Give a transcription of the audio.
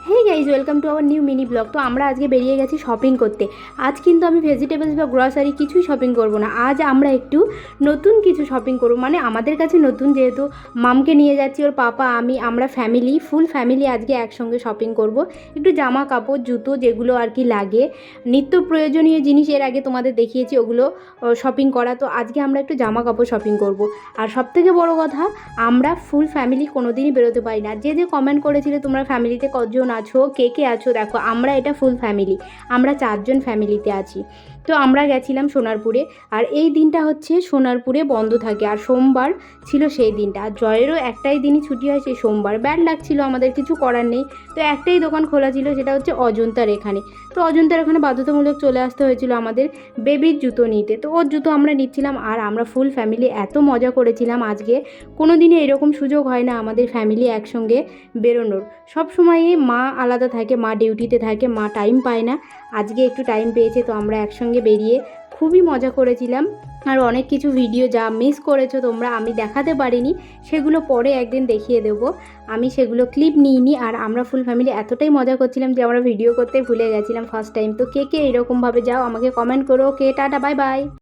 Hey guys, welcome to our new mini blog. তো আমরা আজকে বেরিয়ে গেছি শপিং করতে। আজ কিন্তু আমি ভেজিটেবলস বা গ্রসারি কিছুই শপিং করব না। আজ আমরা একটু নতুন কিছু শপিং করব, মানে আমাদের কাছে নতুন, যেহেতু মামকে নিয়ে যাচ্ছি, ওর পাপা আমরা ফ্যামিলি, ফুল ফ্যামিলি আজকে একসঙ্গে শপিং করব। একটু জামা কাপড় জুতো যেগুলো আর কি লাগে, নিত্য প্রয়োজনীয় জিনিস এর আগে তোমাদের দেখিয়েছি, ওগুলো শপিং করা। তো আজকে আমরা একটু জামা কাপড় শপিং করব। আর সবথেকে বড় কথা, আমরা ফুল ফ্যামিলি কোনো দিনই বেরোতে পারি না। যে কমেন্ট করেছিলে তোমরা ফ্যামিলিতে কজন আছো, কে কে আছো, দেখো আমরা এটা ফুল ফ্যামিলি, আমরা 4জন ফ্যামিলিতে আছি। তো আমরা গেছিলাম সোনারপুরে। আর এই দিনটা হচ্ছে সোনারপুরে বন্ধ থাকে, আর সোমবার ছিল সেই দিনটা। আর জয়েরও একটাই দিনই ছুটি হয়, সেই সোমবার। ব্যাড লাগছিল, আমাদের কিছু করার নেই। তো একটাই দোকান খোলা ছিল, সেটা হচ্ছে অজন্তার এখানে। তো অজন্তার এখানে বাধ্যতামূলক চলে আসতে হয়েছিল আমাদের বেবির জুতো নিতে। তো ওর জুতো আমরা নিচ্ছিলাম, আর আমরা ফুল ফ্যামিলি এত মজা করেছিলাম আজকে। কোনো দিনই এরকম সুযোগ হয় না আমাদের ফ্যামিলি একসঙ্গে বেরোনোর। সব সময়ই মা আলাদা থাকে, মা ডিউটিতে থাকে, মা টাইম পায় না। আজকে একটু টাইম পেয়েছে, তো আমরা একসঙ্গে বেরিয়ে খুবই মজা করেছিলাম। আর অনেক কিছু ভিডিও যা মিস করেছো তোমরা, আমি দেখাতে পারিনি, সেগুলো পরে একদিন দেখিয়ে দেবো। আমি সেগুলো ক্লিপ নিইনি। আর আমরা ফুল ফ্যামিলি এতটাই মজা করছিলাম যে আমরা ভিডিও করতে ভুলে গেছিলাম ফার্স্ট টাইম। তো কে কে এরকমভাবে যাও আমাকে কমেন্ট করো। কে টাটা, বাই বাই।